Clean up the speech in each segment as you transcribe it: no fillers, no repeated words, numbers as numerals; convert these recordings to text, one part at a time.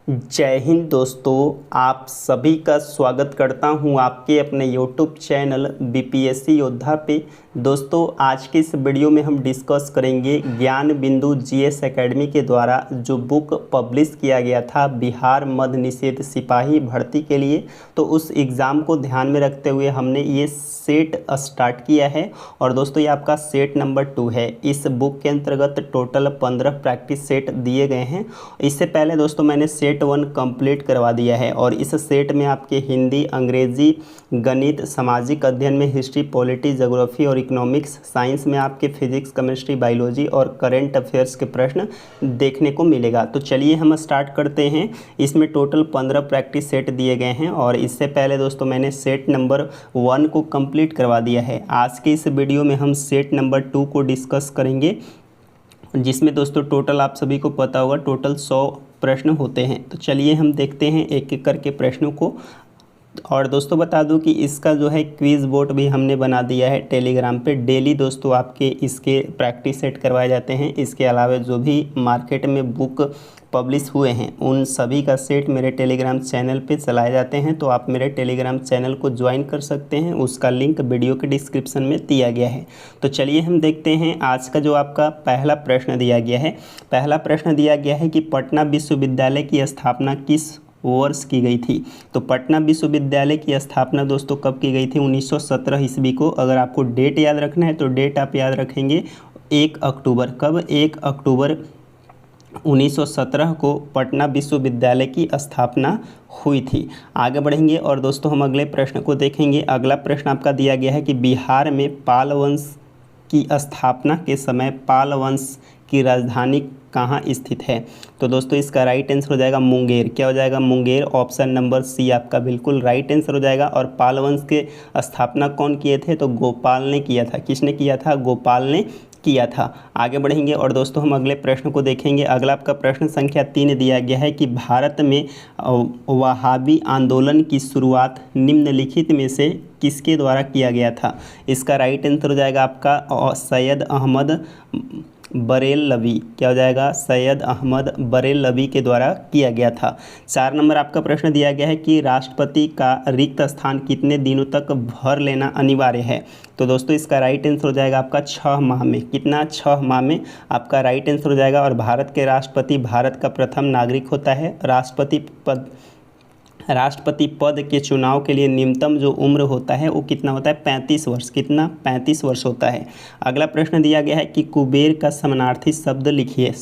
जय हिंद दोस्तों, आप सभी का स्वागत करता हूं आपके अपने YouTube चैनल बीपीएससी योद्धा पे। दोस्तों, आज के इस वीडियो में हम डिस्कस करेंगे ज्ञान बिंदु जीएस एकेडमी के द्वारा जो बुक पब्लिश किया गया था बिहार मद्य निषेध सिपाही भर्ती के लिए। तो उस एग्ज़ाम को ध्यान में रखते हुए हमने ये सेट स्टार्ट किया है और दोस्तों ये आपका सेट नंबर 2 है। इस बुक के अंतर्गत टोटल 15 प्रैक्टिस सेट दिए गए हैं। इससे पहले दोस्तों मैंने सेट 1 कंप्लीट करवा दिया है और इस सेट में आपके हिंदी, अंग्रेजी, गणित, सामाजिक अध्ययन में हिस्ट्री, पॉलिटी, ज्योग्राफी और इकोनॉमिक्स, साइंस में आपके फिजिक्स, केमिस्ट्री, बायोलॉजी और करंट अफेयर्स के प्रश्न देखने को मिलेगा। तो चलिए हम स्टार्ट करते हैं। इसमें टोटल 15 प्रैक्टिस सेट दिए गए हैं और इससे पहले दोस्तों मैंने सेट नंबर 1 को कंप्लीट करवा दिया है। आज के इस वीडियो में हम सेट नंबर 2 को डिस्कस करेंगे, जिसमें दोस्तों टोटल आप सभी को पता होगा टोटल 100 प्रश्न होते हैं। तो चलिए हम देखते हैं एक एक करके प्रश्नों को। और दोस्तों बता दूं कि इसका जो है क्विज़ बोर्ड भी हमने बना दिया है टेलीग्राम पे। डेली दोस्तों आपके इसके प्रैक्टिस सेट करवाए जाते हैं। इसके अलावा जो भी मार्केट में बुक पब्लिश हुए हैं उन सभी का सेट मेरे टेलीग्राम चैनल पे चलाए जाते हैं। तो आप मेरे टेलीग्राम चैनल को ज्वाइन कर सकते हैं, उसका लिंक वीडियो के डिस्क्रिप्शन में दिया गया है। तो चलिए हम देखते हैं आज का जो आपका पहला प्रश्न दिया गया है। पहला प्रश्न दिया गया है कि पटना विश्वविद्यालय की स्थापना किस वर्ष की गई थी। तो पटना विश्वविद्यालय की स्थापना दोस्तों कब की गई थी? 1917 ईस्वी को। अगर आपको डेट याद रखना है तो डेट आप याद रखेंगे 1 अक्टूबर। कब? 1 अक्टूबर 1917 को पटना विश्वविद्यालय की स्थापना हुई थी। आगे बढ़ेंगे और दोस्तों हम अगले प्रश्न को देखेंगे। अगला प्रश्न आपका दिया गया है कि बिहार में पाल वंश की स्थापना के समय पाल वंश की राजधानी कहाँ स्थित है? तो दोस्तों इसका राइट आंसर हो जाएगा मुंगेर। क्या हो जाएगा? मुंगेर। ऑप्शन नंबर सी आपका बिल्कुल राइट आंसर हो जाएगा। और पाल वंश के स्थापना कौन किए थे? तो गोपाल ने किया था। किसने किया था? गोपाल ने किया था। आगे बढ़ेंगे और दोस्तों हम अगले प्रश्न को देखेंगे। अगला आपका प्रश्न संख्या 3 दिया गया है कि भारत में वहाबी आंदोलन की शुरुआत निम्नलिखित में से किसके द्वारा किया गया था? इसका राइट आंसर हो जाएगा आपका सैयद अहमद बरेलवी। क्या हो जाएगा? सैयद अहमद बरेलवी के द्वारा किया गया था। 4 नंबर आपका प्रश्न दिया गया है कि राष्ट्रपति का रिक्त स्थान कितने दिनों तक भर लेना अनिवार्य है? तो दोस्तों इसका राइट आंसर हो जाएगा आपका 6 माह में। कितना? 6 माह में आपका राइट आंसर हो जाएगा। और भारत के राष्ट्रपति भारत का प्रथम नागरिक होता है। राष्ट्रपति पद के चुनाव के लिए न्यूनतम जो उम्र होता है वो कितना होता है? 35 वर्ष। कितना? 35 वर्ष होता है। अगला प्रश्न दिया गया है कि कुबेर का समानार्थी शब्द लिखिए।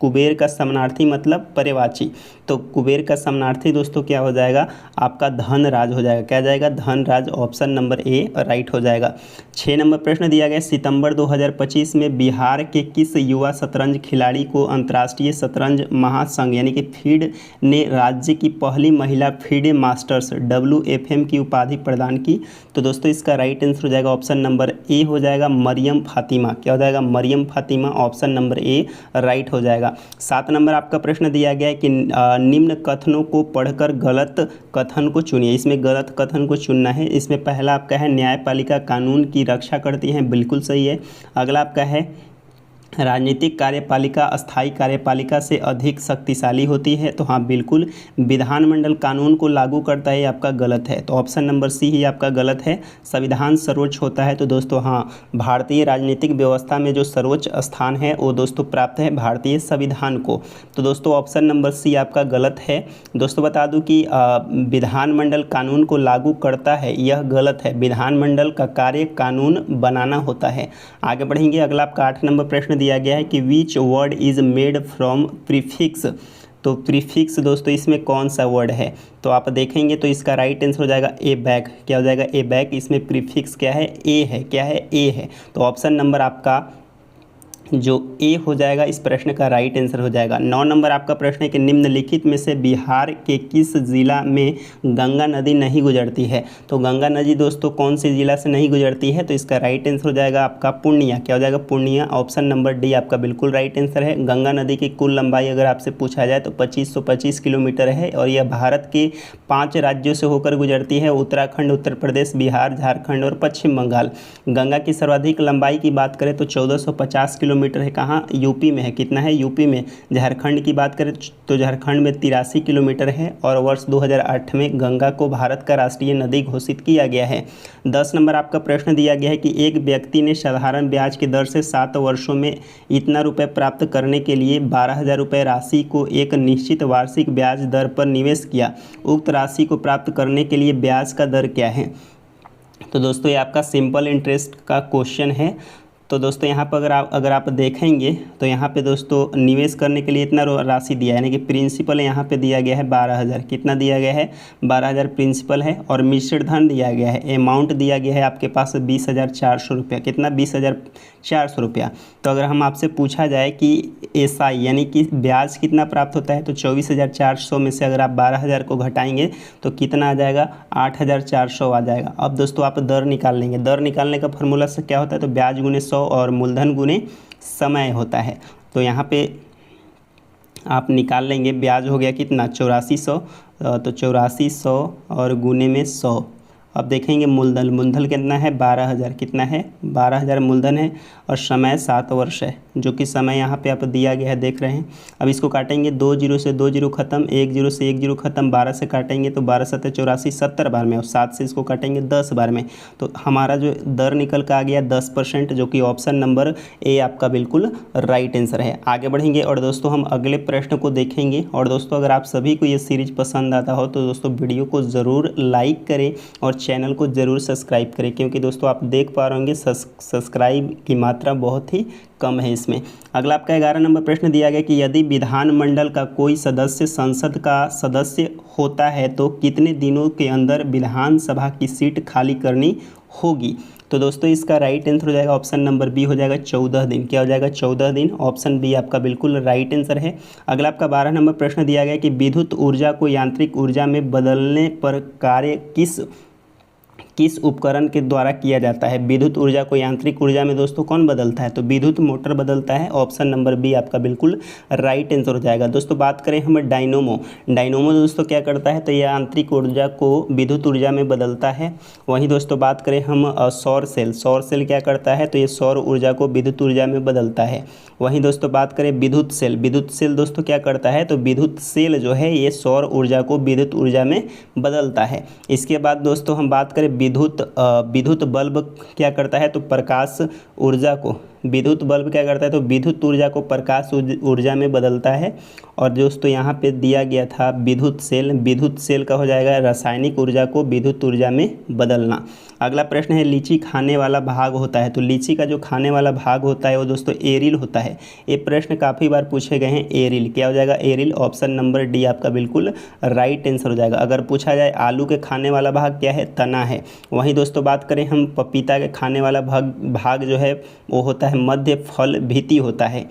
कुबेर का समानार्थी मतलब पर्यायवाची। तो कुबेर का समानार्थी दोस्तों क्या हो जाएगा? आपका धनराज हो जाएगा। क्या जाएगा? Dhanraj. Option number A right हो जाएगा। 6 नंबर प्रश्न दिया गया सितंबर 2025 में बिहार के किस युवा शतरंज खिलाड़ी को अंतर्राष्ट्रीय शतरंज महासंघ यानी कि फीड ने राज्य की पहली महिला फीड मास्टर्स WFM की उपाधि प्रदान की? तो दोस्तों इसका राइट आंसर हो जाएगा ऑप्शन नंबर ए हो जाएगा मरियम फातिमा। क्या हो जाएगा? Mariyam Fatima. Option number A right हो जाएगा। 7 नंबर आपका प्रश्न दिया गया है कि निम्न कथनों को पढ़कर गलत कथन को चुनिए। इसमें गलत कथन को चुनना है। इसमें पहला आपका है न्यायपालिका कानून की रक्षा करती है। बिल्कुल सही है। अगला आपका है राजनीतिक कार्यपालिका अस्थायी कार्यपालिका से अधिक शक्तिशाली होती है। तो हाँ बिल्कुल। विधानमंडल कानून को लागू करता है, आपका गलत है। तो ऑप्शन नंबर सी ही आपका गलत है। संविधान सर्वोच्च होता है। तो दोस्तों हाँ, भारतीय राजनीतिक व्यवस्था में जो सर्वोच्च स्थान है वो दोस्तों प्राप्त है भारतीय संविधान को। तो दोस्तों ऑप्शन नंबर सी आपका गलत है। दोस्तों बता दूं कि विधानमंडल कानून को लागू करता है, यह गलत है। विधानमंडल का कार्य कानून बनाना होता है। आगे बढ़ेंगे। अगला आपका 8 नंबर प्रश्न दिया गया है कि which word is made from prefix. तो प्रीफिक्स दोस्तों इसमें कौन सा वर्ड है? तो आप देखेंगे तो इसका राइट आंसर हो जाएगा ए बैक। क्या हो जाएगा? ए बैक। इसमें प्रीफिक्स क्या है? ए है। क्या है? ए है। तो ऑप्शन नंबर आपका जो ए हो जाएगा इस प्रश्न का राइट आंसर हो जाएगा। 9 नंबर आपका प्रश्न है कि निम्नलिखित में से बिहार के किस जिला में गंगा नदी नहीं गुजरती है? तो गंगा नदी दोस्तों कौन से जिला से नहीं गुजरती है? तो इसका राइट आंसर हो जाएगा आपका पूर्णिया। क्या हो जाएगा? पूर्णिया। ऑप्शन नंबर डी आपका बिल्कुल राइट आंसर है। गंगा नदी की कुल लंबाई अगर आपसे पूछा जाए तो 2525 किलोमीटर है और यह भारत के 5 राज्यों से होकर गुजरती है, उत्तराखंड, उत्तर प्रदेश, बिहार, झारखंड और पश्चिम बंगाल। गंगा की सर्वाधिक लंबाई की बात करें तो 1450 किलोमीटर किलोमीटर है। कहाँ? यूपी में है। कितना है? यूपी में। झारखंड की बात करें तो झारखंड में 83 किलोमीटर है और वर्ष 2008 में गंगा को भारत का राष्ट्रीय नदी घोषित किया गया है। 10 नंबर आपका प्रश्न दिया गया है कि एक व्यक्ति ने साधारण ब्याज की दर से 7 वर्षों में इतना रुपये प्राप्त करने के लिए 12,000 रुपये राशि को एक निश्चित वार्षिक ब्याज दर पर निवेश किया। उक्त राशि को प्राप्त करने के लिए ब्याज का दर क्या है? तो दोस्तों ये आपका सिंपल इंटरेस्ट का क्वेश्चन है। तो दोस्तों यहाँ पर अगर आप देखेंगे तो यहाँ पे दोस्तों निवेश करने के लिए इतना राशि दिया है, यानी कि प्रिंसिपल यहाँ पे दिया गया है 12,000। कितना दिया गया है? 12,000 प्रिंसिपल है और मिश्र धन दिया गया है। अमाउंट दिया गया है आपके पास 20,400 रुपया। कितना? 20,400 रुपया। तो अगर हम आपसे पूछा जाए कि SI यानी कि ब्याज कितना प्राप्त होता है, तो 24,400 में से अगर आप 12,000 को घटाएंगे तो कितना आ जाएगा? 8,400 आ जाएगा। अब दोस्तों आप दर निकाल लेंगे। दर निकालने का फॉर्मूला से क्या होता है? तो ब्याज गुने 100 और मूलधन गुने समय होता है। तो यहाँ पे आप निकाल लेंगे। ब्याज हो गया कितना? 8400। तो 8400 और गुने में 100। अब देखेंगे मूलधन कितना है? 12,000। कितना है? 12,000 मूलधन है और समय 7 वर्ष है, जो कि समय यहाँ पे आप दिया गया है, देख रहे हैं। अब इसको काटेंगे, 2 जीरो से 2 जीरो खत्म, 1 जीरो से 1 जीरो खत्म, 12 से काटेंगे तो 12 7 84, 70 बार में, और 7 से इसको काटेंगे 10 बार में। तो हमारा जो दर निकल कर आ गया 10%, जो कि ऑप्शन नंबर ए आपका बिल्कुल राइट आंसर है। आगे बढ़ेंगे और दोस्तों हम अगले प्रश्न को देखेंगे। और दोस्तों अगर आप सभी को ये सीरीज पसंद आता हो तो दोस्तों वीडियो को ज़रूर लाइक करें और चैनल को ज़रूर सब्सक्राइब करें, क्योंकि दोस्तों आप देख पा रहे होंगे सब्सक्राइब की मात्रा बहुत ही कम है इसमें। अगला आपका 11 नंबर प्रश्न दिया गया कि यदि विधानमंडल का कोई सदस्य संसद का सदस्य होता है तो कितने दिनों के अंदर विधानसभा की सीट खाली करनी होगी? तो दोस्तों इसका राइट आंसर हो जाएगा ऑप्शन नंबर बी, हो जाएगा 14 दिन। क्या हो जाएगा? 14 दिन। ऑप्शन बी आपका बिल्कुल राइट आंसर है। अगला आपका 12 नंबर प्रश्न दिया गया कि विद्युत ऊर्जा को यांत्रिक ऊर्जा में बदलने पर कार्य किस उपकरण के द्वारा किया जाता है? विद्युत ऊर्जा को यांत्रिक ऊर्जा में दोस्तों कौन बदलता है? तो विद्युत मोटर बदलता है। ऑप्शन नंबर बी आपका बिल्कुल राइट आंसर हो जाएगा। दोस्तों बात करें हम डायनोमो दोस्तों क्या करता है? तो यह यांत्रिक ऊर्जा को विद्युत ऊर्जा में बदलता है। वहीं दोस्तों बात करें हम सौर सेल क्या करता है? तो ये सौर ऊर्जा को विद्युत ऊर्जा में बदलता है। वहीं दोस्तों बात करें विद्युत सेल दोस्तों क्या करता है? तो विद्युत सेल जो है ये सौर ऊर्जा को विद्युत ऊर्जा में बदलता है। इसके बाद दोस्तों हम बात करें विद्युत बल्ब क्या करता है? तो प्रकाश ऊर्जा को विद्युत बल्ब क्या करता है? तो विद्युत ऊर्जा को प्रकाश ऊर्जा में बदलता है। और दोस्तों यहाँ पे दिया गया था विद्युत सेल का हो जाएगा रासायनिक ऊर्जा को विद्युत ऊर्जा में बदलना। अगला प्रश्न है लीची खाने वाला भाग होता है, तो लीची का जो खाने वाला भाग होता है वो दोस्तों एरिल होता है। ये प्रश्न काफ़ी बार पूछे गए हैं। एरिल क्या हो जाएगा? एरिल। ऑप्शन नंबर डी आपका बिल्कुल राइट आंसर हो जाएगा। अगर पूछा जाए आलू के खाने वाला भाग क्या है? तना है। वहीं दोस्तों बात करें हम पपीता के खाने वाला भाग जो है वो होता है मध्य फल भित्ति होता है।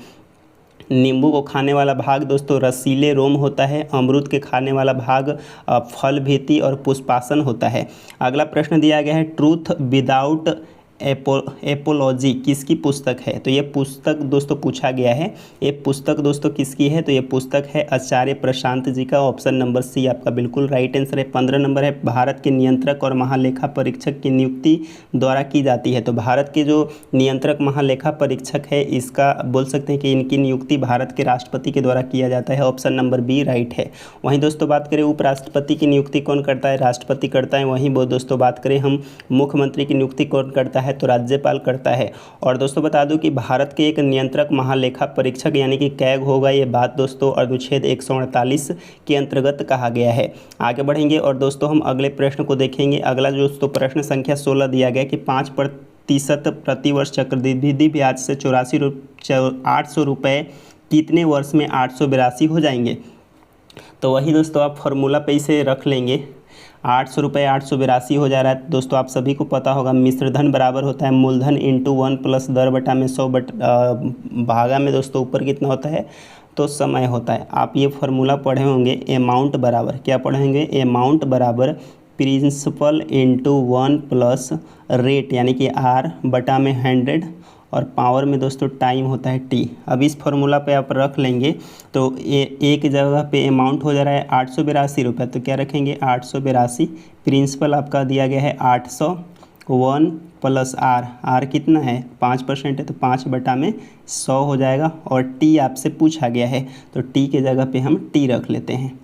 नींबू को खाने वाला भाग दोस्तों रसीले रोम होता है। अमरूद के खाने वाला भाग फल भित्ति और पुष्पासन होता है। अगला प्रश्न दिया गया है ट्रूथ विदाउट एपोलॉजी किसकी पुस्तक है? तो ये पुस्तक दोस्तों पूछा गया है। ये पुस्तक दोस्तों किसकी है? तो ये पुस्तक है आचार्य प्रशांत जी का। ऑप्शन नंबर सी आपका बिल्कुल राइट आंसर है। 15 नंबर है भारत के नियंत्रक और महालेखा परीक्षक की नियुक्ति द्वारा की जाती है। तो भारत के जो नियंत्रक महालेखा परीक्षक है इसका बोल सकते हैं कि इनकी नियुक्ति भारत के राष्ट्रपति के द्वारा किया जाता है। ऑप्शन नंबर बी राइट है। वहीं दोस्तों बात करें उपराष्ट्रपति की नियुक्ति कौन करता है? राष्ट्रपति करता है। वहीं दोस्तों बात करें हम मुख्यमंत्री की नियुक्ति कौन करता है? तो राज्यपाल करता है। और दोस्तों बता दूं कि भारत के एक नियंत्रक महालेखा परीक्षक यानी कि कैग होगा, ये बात दोस्तों अनुच्छेद 148 के अंतर्गत कहा गया है। आगे बढ़ेंगे और दोस्तों हम अगले प्रश्न को देखेंगे। अगला दोस्तों प्रश्न संख्या 16 दिया गया कि 5% प्रतिवर्ष चक्रवृद्धि ब्याज से 800 रुपये कितने वर्ष में 882 हो जाएंगे? तो वही दोस्तों आप फॉर्मूला पे इसे रख लेंगे। 800 रुपये 882 हो जा रहा है। दोस्तों आप सभी को पता होगा मिश्रधन बराबर होता है मूलधन इंटू 1 प्लस दर बटा में 100 भागा में दोस्तों ऊपर कितना होता है? तो समय होता है। आप ये फार्मूला पढ़े होंगे। अमाउंट बराबर क्या पढ़ेंगे? अमाउंट बराबर प्रिंसिपल इंटू 1 प्लस रेट यानी कि आर बटा में 100 और पावर में दोस्तों टाइम होता है टी। अब इस फार्मूला पे आप रख लेंगे तो एक जगह पे अमाउंट हो जा रहा है 882 रुपये, तो क्या रखेंगे? 882। प्रिंसिपल आपका दिया गया है 800, 1 + r, r कितना है 5% है तो 5/100 हो जाएगा। और t आपसे पूछा गया है तो t के जगह पे हम t रख लेते हैं।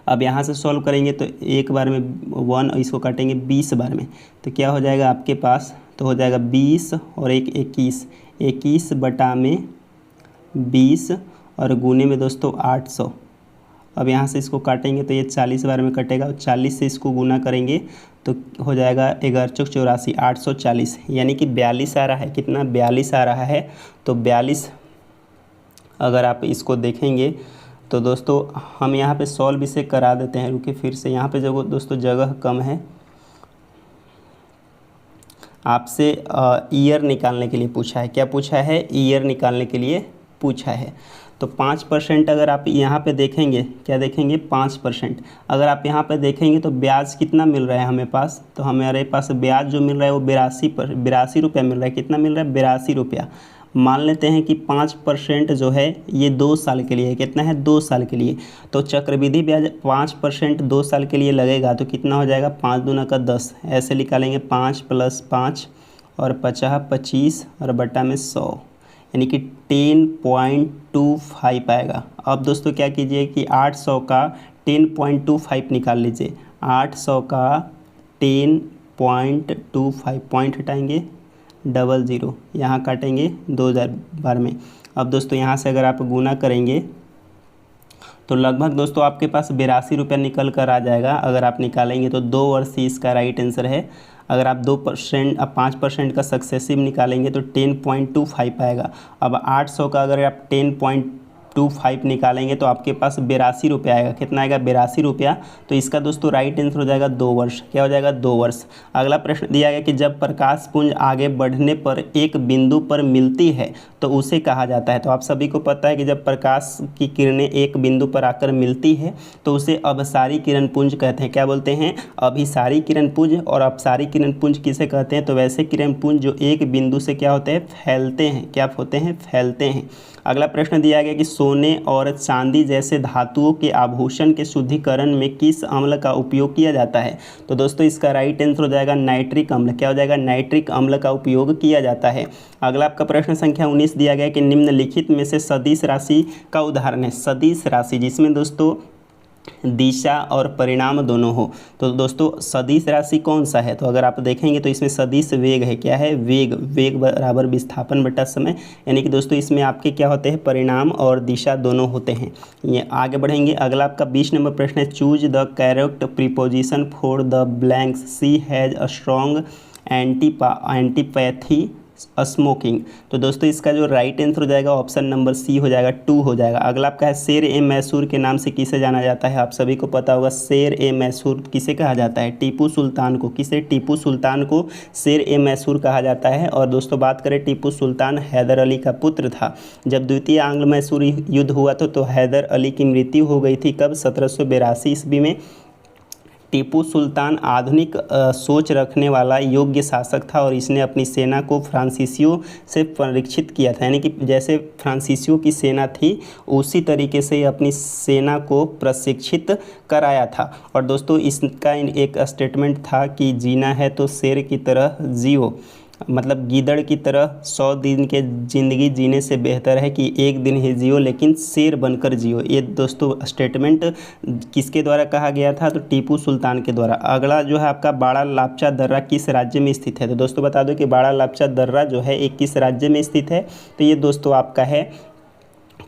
अब यहाँ से सॉल्व करेंगे तो एक बार में 1, इसको काटेंगे 20 बार में, तो क्या हो जाएगा आपके पास, तो हो जाएगा 20 और 1 21, 21/20 और गुने में दोस्तों 800। अब यहाँ से इसको काटेंगे तो ये 40 बार में कटेगा और 40 से इसको गुना करेंगे तो हो जाएगा 11 चौक 84, 840, यानी कि 42 आ रहा है। कितना 42 आ रहा है। तो 42 अगर आप इसको देखेंगे तो दोस्तों हम यहाँ पे सॉल्व इसे करा देते हैं। रुकिए फिर से, यहाँ पे जो दोस्तों जगह कम है। आपसे ईयर निकालने के लिए पूछा है। क्या पूछा है? ईयर निकालने के लिए पूछा है। तो 5% अगर आप यहाँ पे देखेंगे, क्या देखेंगे 5%। अगर आप यहाँ पे देखेंगे तो ब्याज कितना मिल रहा है हमें पास, तो हमारे पास ब्याज जो मिल रहा है वो 82 रुपया मिल रहा है। कितना मिल रहा है? 82 रुपया। मान लेते हैं कि 5% जो है ये 2 साल के लिए है। कितना है? 2 साल के लिए। तो चक्रवृद्धि ब्याज 5% 2 साल के लिए लगेगा तो कितना हो जाएगा? 5 दूना का 10, ऐसे निकालेंगे 5 + 5 और 50 25 और बटा में 100, यानी कि 10.25 आएगा। अब दोस्तों क्या कीजिए कि 800 का 10.25 निकाल लीजिए। 800 का 10.25, पॉइंट हटाएंगे 00, यहाँ काटेंगे 2000 बार में। अब दोस्तों यहाँ से अगर आप गुना करेंगे तो लगभग दोस्तों आपके पास 82 रुपया निकल कर आ जाएगा। अगर आप निकालेंगे तो 2 वर्ष ही इसका राइट आंसर है। अगर आप 5% का सक्सेसिव निकालेंगे तो 10.25 आएगा। अब 800 का अगर आप 10.25 निकालेंगे तो आपके पास 82 रुपया आएगा। कितना आएगा? 82 रुपया। तो इसका दोस्तों राइट आंसर हो जाएगा 2 वर्ष। क्या हो जाएगा? 2 वर्ष। अगला प्रश्न दिया गया कि जब प्रकाश पुंज आगे बढ़ने पर एक बिंदु पर मिलती है तो उसे कहा जाता है। तो आप सभी को पता है कि जब प्रकाश की किरणें एक बिंदु पर आकर मिलती है तो उसे अभिसारी किरण पुंज कहते हैं। क्या बोलते हैं? अभिसारी किरण पुंज। और अपसारी किरण पुंज किसे कहते हैं? तो वैसे किरण पुंज जो एक बिंदु से क्या होते हैं? फैलते हैं। क्या होते हैं? फैलते हैं। अगला प्रश्न दिया गया कि सोने और चांदी जैसे धातुओं के आभूषण के शुद्धिकरण में किस अम्ल का उपयोग किया जाता है? तो दोस्तों इसका राइट आंसर हो जाएगा नाइट्रिक अम्ल। क्या हो जाएगा? नाइट्रिक अम्ल का उपयोग किया जाता है। अगला आपका प्रश्न संख्या 19 दिया गया कि निम्नलिखित में से सदिश राशि का उदाहरण है। सदिश राशि जिसमें दोस्तों दिशा और परिणाम दोनों हो। तो दोस्तों सदिश राशि कौन सा है? तो अगर आप देखेंगे तो इसमें सदिश वेग है। क्या है? वेग। वेग बराबर विस्थापन बटा समय, यानी कि दोस्तों इसमें आपके क्या होते हैं? परिणाम और दिशा दोनों होते हैं। ये आगे बढ़ेंगे। अगला आपका 20 नंबर प्रश्न है, choose the correct preposition for the blanks. She has a strong antipathy smoking. तो दोस्तों इसका जो राइट आंसर हो जाएगा ऑप्शन नंबर सी हो जाएगा, 2 हो जाएगा। अगला आपका है शेर ए मैसूर के नाम से किसे जाना जाता है? आप सभी को पता होगा शेर ए मैसूर किसे कहा जाता है? टीपू सुल्तान को। किसे? टीपू सुल्तान को शेर ए मैसूर कहा जाता है। और दोस्तों बात करें, टीपू सुल्तान हैदर अली का पुत्र था। जब द्वितीय आंग्ल मैसूर युद्ध हुआ था तो हैदर अली की मृत्यु हो गई थी। कब? 1782 ईस्वी में। टीपू सुल्तान आधुनिक सोच रखने वाला योग्य शासक था और इसने अपनी सेना को फ्रांसीसियों से परीक्षित किया था। यानी कि जैसे फ्रांसीसियों की सेना थी उसी तरीके से अपनी सेना को प्रशिक्षित कराया था। और दोस्तों इसका एक स्टेटमेंट था कि जीना है तो शेर की तरह जियो, मतलब गीदड़ की तरह 100 दिन के ज़िंदगी जीने से बेहतर है कि एक दिन ही जियो लेकिन शेर बनकर जियो। ये दोस्तों स्टेटमेंट किसके द्वारा कहा गया था? तो टीपू सुल्तान के द्वारा। अगला जो है आपका बाड़ा लापचा दर्रा किस राज्य में स्थित है? तो दोस्तों बता दो कि बाड़ा लापचा दर्रा जो है एक किस राज्य में स्थित है? तो ये दोस्तों आपका है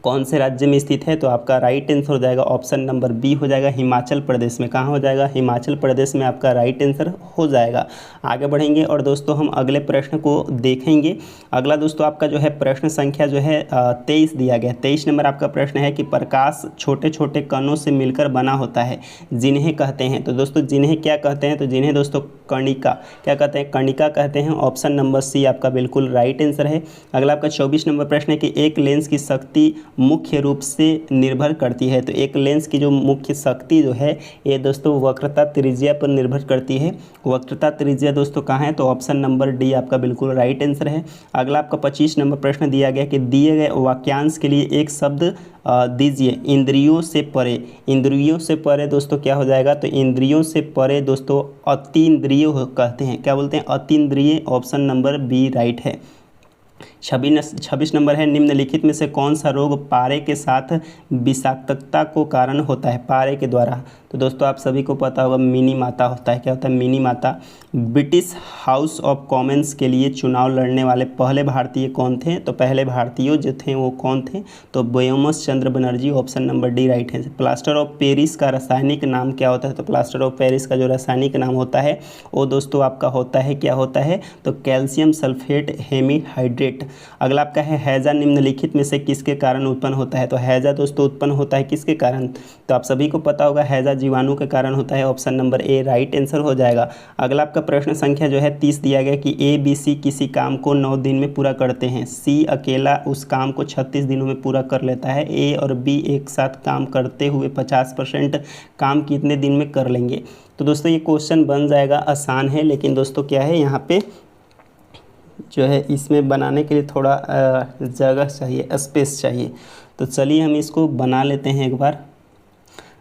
कौन से राज्य में स्थित है? तो आपका राइट आंसर हो जाएगा ऑप्शन नंबर बी हो जाएगा, हिमाचल प्रदेश में। कहाँ हो जाएगा? हिमाचल प्रदेश में आपका राइट आंसर हो जाएगा। आगे बढ़ेंगे और दोस्तों हम अगले प्रश्न को देखेंगे। अगला दोस्तों आपका जो है प्रश्न संख्या जो है 23 दिया गया। 23 नंबर आपका प्रश्न है कि प्रकाश छोटे छोटे कणों से मिलकर बना होता है, जिन्हें कहते हैं। तो दोस्तों जिन्हें क्या कहते हैं? तो जिन्हें दोस्तों कणिका। क्या कहते हैं? कणिका कहते हैं। ऑप्शन नंबर सी आपका बिल्कुल राइट आंसर है। अगला आपका 24 नंबर प्रश्न है कि एक लेंस की शक्ति मुख्य रूप से निर्भर करती है। तो एक लेंस की जो मुख्य शक्ति जो है ये दोस्तों वक्रता त्रिज्या पर निर्भर करती है। वक्रता त्रिज्या दोस्तों कहाँ है, तो ऑप्शन नंबर डी आपका बिल्कुल राइट आंसर है। अगला आपका 25 नंबर प्रश्न दिया गया कि दिए गए वाक्यांश के लिए एक शब्द दीजिए। इंद्रियों से परे। इंद्रियों से परे दोस्तों क्या हो जाएगा, तो इंद्रियों से परे दोस्तों अतीन्द्रिय कहते हैं। क्या बोलते हैं, अतीन्द्रिय। ऑप्शन नंबर बी राइट है। 26 नंबर है, निम्नलिखित में से कौन सा रोग पारे के साथ विषाक्तता को कारण होता है, पारे के द्वारा। तो दोस्तों आप सभी को पता होगा मिनी माता होता है। क्या होता है, मिनी माता। ब्रिटिश हाउस ऑफ कॉमन्स के लिए चुनाव लड़ने वाले पहले भारतीय कौन थे, तो पहले भारतीय जो थे वो कौन थे, तो Vyomkesh Chandra Banerjee. Option number D right है। प्लास्टर ऑफ पेरिस का रासायनिक नाम क्या होता है, तो प्लास्टर ऑफ पेरिस का जो रासायनिक नाम होता है वो दोस्तों आपका होता है, क्या होता है, तो कैल्शियम सल्फेट हेमीहाइड्रेट। अगला आपका है हैजा निम्नलिखित में से किसके कारण उत्पन्न होता है, तो हैजा दोस्तों उत्पन्न होता है किसके कारण, तो आप सभी को पता होगा हैजा जीवाणु के कारण होता है। Option number A right answer हो जाएगा। अगला आपका प्रश्न संख्या जो है 30 दिया गया कि ए बी सी किसी काम को 9 दिन में पूरा करते हैं, सी अकेला उस काम को 36 दिनों में पूरा कर लेता है, ए और बी एक साथ काम करते हुए 50% काम कितने दिन में कर लेंगे। तो दोस्तों ये क्वेश्चन बन जाएगा, आसान है, लेकिन दोस्तों क्या है यहाँ पे जो है इसमें बनाने के लिए थोड़ा जगह चाहिए, स्पेस चाहिए। तो चलिए हम इसको बना लेते हैं एक बार।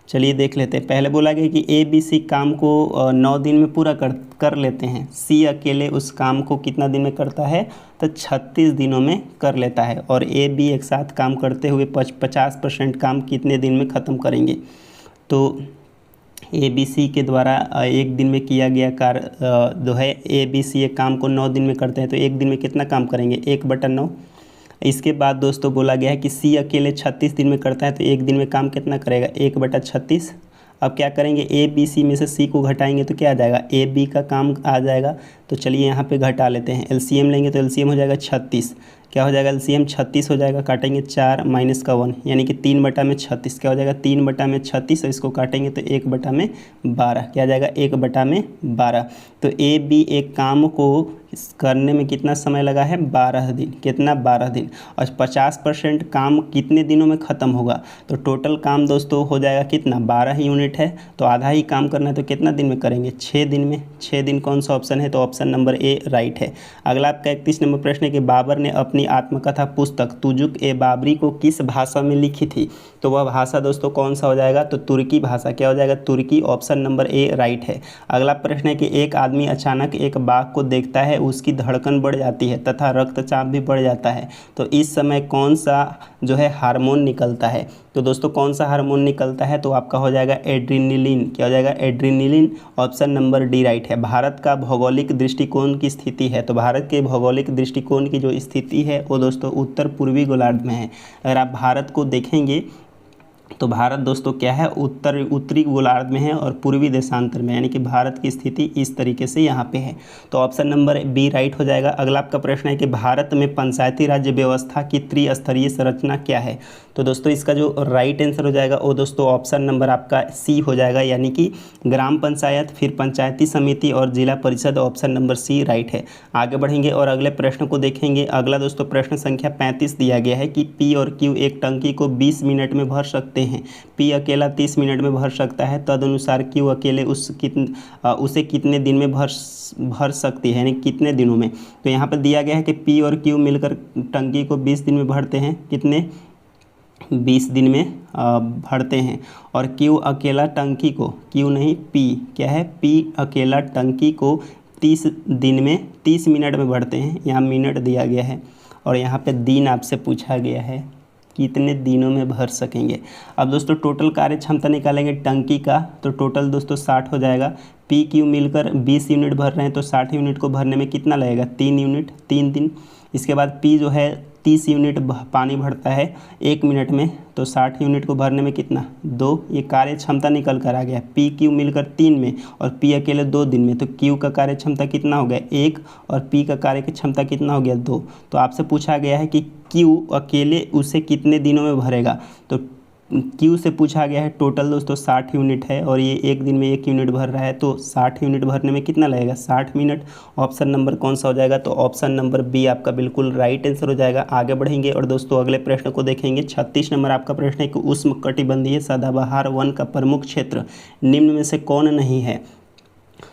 चलिए देख लेते हैं। पहले बोला गया कि ए बी सी काम को 9 दिन में पूरा कर लेते हैं, सी अकेले उस काम को कितना दिन में करता है, तो 36 दिनों में कर लेता है, और ए बी एक साथ काम करते हुए 50% काम कितने दिन में ख़त्म करेंगे। तो ए बी सी के द्वारा एक दिन में किया गया कार्य जो है, ए बी सी एक काम को 9 दिन में करते हैं, तो एक दिन में कितना काम करेंगे, 1/9। इसके बाद दोस्तों बोला गया है कि सी अकेले 36 दिन में करता है, तो एक दिन में काम कितना करेगा, 1/36। अब क्या करेंगे, ए बी सी में से सी को घटाएंगे तो क्या आ जाएगा, ए बी का काम आ जाएगा। तो चलिए यहाँ पे घटा लेते हैं, एलसीएम लेंगे तो एलसीएम हो जाएगा 36। क्या हो जाएगा, एलसीएम 36 हो जाएगा, काटेंगे 4 माइनस का 1 यानी कि 3/36। क्या हो जाएगा, 3/36, और इसको काटेंगे तो 1/12। क्या आ जाएगा, 1/12। तो ए बी एक काम को करने में कितना समय लगा है, 12 दिन। कितना, 12 दिन। और 50% काम कितने दिनों में ख़त्म होगा, तो टोटल काम दोस्तों हो जाएगा कितना, 12 यूनिट है, तो आधा ही काम करना है, तो कितना दिन में करेंगे, 6 दिन में। 6 दिन कौन सा ऑप्शन है, तो ऑप्शन नंबर ए राइट है। अगला आपका 31 नंबर प्रश्न है कि बाबर ने अपनी आत्मकथा पुस्तक तुजुक ए बाबरी को किस भाषा में लिखी थी, तो वह भाषा दोस्तों कौन सा हो जाएगा, तो तुर्की भाषा। क्या हो जाएगा, तुर्की। ऑप्शन नंबर ए राइट है। अगला प्रश्न है कि एक आदमी अचानक एक बाघ को देखता है, उसकी धड़कन बढ़ जाती है तथा रक्तचाप भी बढ़ जाता है, तो इस समय कौन सा जो है हार्मोन निकलता है, तो दोस्तों कौन सा हार्मोन निकलता है, तो आपका हो जाएगा एड्रीनलिन। क्या हो जाएगा, adrenaline. Option number D right है। भारत का भौगोलिक दृष्टिकोण की स्थिति है, तो भारत के भौगोलिक दृष्टिकोण की जो स्थिति है वो दोस्तों उत्तर पूर्वी गोलार्ध में है। अगर आप भारत को देखेंगे तो भारत दोस्तों क्या है, उत्तरी गोलार्ध में है और पूर्वी देशांतर में, यानी कि भारत की स्थिति इस तरीके से यहाँ पे है। तो ऑप्शन नंबर बी राइट हो जाएगा। अगला आपका प्रश्न है कि भारत में पंचायती राज्य व्यवस्था की त्रिस्तरीय संरचना क्या है, तो दोस्तों इसका जो राइट आंसर हो जाएगा वो दोस्तों ऑप्शन नंबर आपका सी हो जाएगा, यानी कि ग्राम पंचायत, फिर पंचायती समिति और जिला परिषद। ऑप्शन नंबर सी राइट है। आगे बढ़ेंगे और अगले प्रश्न को देखेंगे। अगला दोस्तों प्रश्न संख्या 35 दिया गया है कि पी और क्यू एक टंकी को 20 मिनट में भर सकते हैं, पी अकेला 30 मिनट में भर सकता है, तदनुसार क्यू अकेले उसे कितने दिन में भर सकती है, यानी कितने दिनों में। तो यहाँ पर दिया गया है कि पी और क्यू मिलकर टंकी को 20 दिन में भरते हैं, कितने, 20 दिन में भरते हैं, और क्यू अकेला टंकी को, क्यू नहीं पी, क्या है, पी अकेला टंकी को 30 दिन में 30 मिनट में भरते हैं। यहाँ मिनट दिया गया है और यहाँ पे दिन आपसे पूछा गया है कितने दिनों में भर सकेंगे। अब दोस्तों टोटल कार्य क्षमता निकालेंगे टंकी का, तो टोटल दोस्तों 60 हो जाएगा। पी क्यू मिलकर 20 यूनिट भर रहे हैं, तो 60 यूनिट को भरने में कितना लगेगा, 3 यूनिट, 3 दिन। इसके बाद पी जो है 30 यूनिट पानी भरता है 1 मिनट में, तो 60 यूनिट को भरने में कितना, 2। ये कार्य क्षमता निकल कर आ गया। पी क्यू मिलकर 3 में और पी अकेले 2 दिन में, तो क्यू का कार्य क्षमता कितना हो गया, 1, और पी का कार्य की क्षमता कितना हो गया, 2। तो आपसे पूछा गया है कि क्यू अकेले उसे कितने दिनों में भरेगा, तो क्यू से पूछा गया है। टोटल दोस्तों 60 यूनिट है और ये एक दिन में 1 यूनिट भर रहा है, तो 60 यूनिट भरने में कितना लगेगा, 60 मिनट। ऑप्शन नंबर कौन सा हो जाएगा, तो ऑप्शन नंबर बी आपका बिल्कुल राइट आंसर हो जाएगा। आगे बढ़ेंगे और दोस्तों अगले प्रश्न को देखेंगे। 36 नंबर आपका प्रश्न है कि उष्णकटिबंधीय सदाबहार वन का प्रमुख क्षेत्र निम्न में से कौन नहीं है।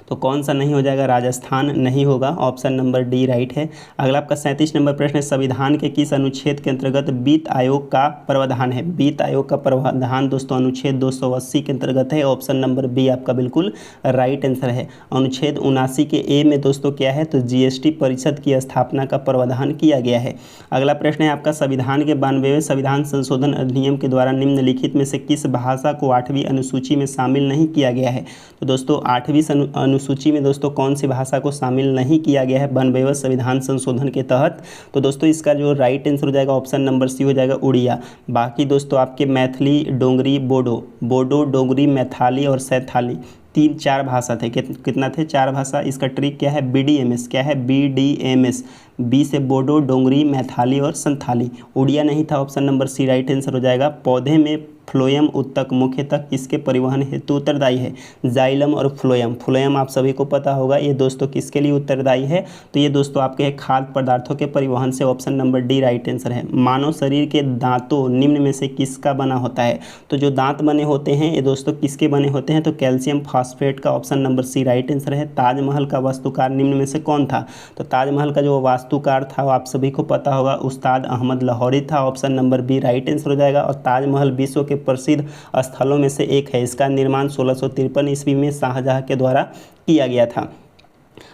तो कौन सा नहीं हो जाएगा, राजस्थान नहीं होगा, ऑप्शन नंबर डी राइट है। अगला आपका 37 नंबर प्रश्न है, संविधान के किस अनुच्छेद के अंतर्गत वित्त आयोग का प्रावधान है। वित्त आयोग का प्रावधान दोस्तों अनुच्छेद 280 के अंतर्गत है, ऑप्शन नंबर बी आपका बिल्कुल राइट आंसर है। अनुच्छेद 79 के ए में दोस्तों क्या है, तो जीएसटी परिषद की स्थापना का प्रावधान किया गया है। अगला प्रश्न है आपका, संविधान के 92वें संविधान संशोधन अधिनियम के द्वारा निम्नलिखित में से किस भाषा को 8वीं अनुसूची में शामिल नहीं किया गया है। तो दोस्तों 8वीं अनुसूची में दोस्तों कौन सी भाषा को शामिल नहीं किया गया है 92वें संविधान संशोधन के तहत। तो दोस्तों इसका जो राइट आंसर हो जाएगा ऑप्शन नंबर सी हो जाएगा, उड़िया। बाकी दोस्तों आपके मैथिली, डोंगरी, बोडो, डोंगरी, मैथाली और सैथाली 3-4 भाषा थे। कितना थे, 4 भाषा। इसका ट्रिक क्या है, BDMS। क्या है, BDMS। बी से बोडो, डोंगरी, मैथाली और संथाली। उड़िया नहीं था, option number C right answer हो जाएगा। पौधे में फ्लोएम उत्तक मुख्यतः किसके परिवहन हेतु उत्तरदायी है, जाइलम और फ्लोएम। फ्लोएम आप सभी को पता होगा, ये दोस्तों किसके लिए उत्तरदायी है, तो ये दोस्तों आपके खाद्य पदार्थों के परिवहन से, option number D right answer है। मानव शरीर के दांतों निम्न में से किसका बना होता है। तो जो दांत बने होते हैं ये दोस्तों किसके बने होते हैं, तो कैल्शियम फॉस्फेट का, option number C right answer है। ताजमहल का वास्तुकार निम्न में से कौन था। तो ताजमहल का जो वास्तुकार था वो आप सभी को पता होगा, उस्ताद अहमद लाहौरी था, option number B right answer हो जाएगा। और ताजमहल विश्व के प्रसिद्ध स्थलों में से एक है। इसका निर्माण 1653 ईस्वी में शाहजहां के द्वारा किया गया था।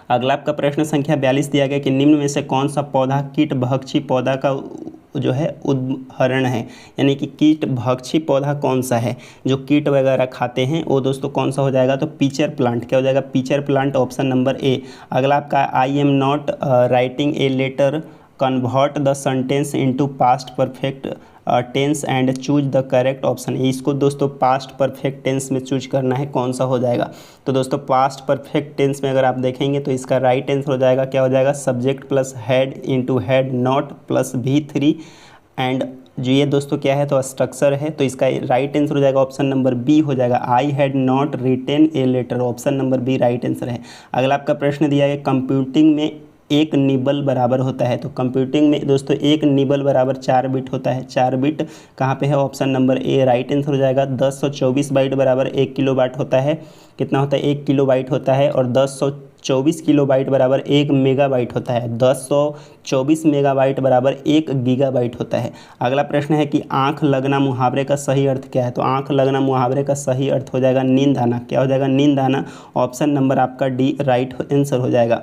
अगला आपका प्रश्न संख्या 42 दिया गया कि निम्न में से कौन सा पौधा कीट भक्षी पौधा का जो है उदाहरण है, यानी कि कीट भक्षी पौधा कौन सा है जो कीट वगैरह खाते हैं, वो दोस्तों कौन सा हो जाएगा, तो पीचर प्लांट। क्या हो जाएगा, pitcher plant, option number A. अगला आपका I am not writing a letter, convert the sentence into past perfect tense and choose the correct option. इसको दोस्तों पास्ट परफेक्ट टेंस में चूज करना है, कौन सा हो जाएगा। तो दोस्तों पास्ट परफेक्ट टेंस में अगर आप देखेंगे तो इसका राइट आंसर हो जाएगा, क्या हो जाएगा, subject plus had into had not plus V3 and जो ये दोस्तों क्या है, तो स्ट्रक्चर है। तो इसका राइट आंसर हो जाएगा ऑप्शन नंबर बी हो जाएगा, I had not written a letter, option number B right answer है। अगला आपका प्रश्न दिया गया कंप्यूटिंग में एक निबल बराबर होता है। तो कंप्यूटिंग में दोस्तों एक निबल बराबर 4 बिट होता है। 4 बिट कहाँ पे है, option number A right answer हो जाएगा। 1024 बाइट बराबर 1 किलोबाइट होता है। कितना होता है, 1 किलोबाइट होता है। और 1024 किलोबाइट बराबर 1 मेगाबाइट होता है। 1024 मेगाबाइट बराबर 1 गीगाबाइट होता है। अगला प्रश्न है कि आंख लगना मुहावरे का सही अर्थ क्या है। तो आंख लगना मुहावरे का सही अर्थ हो जाएगा नींद आना। क्या हो जाएगा, नींद आना, ऑप्शन नंबर आपका डी राइट आंसर हो जाएगा।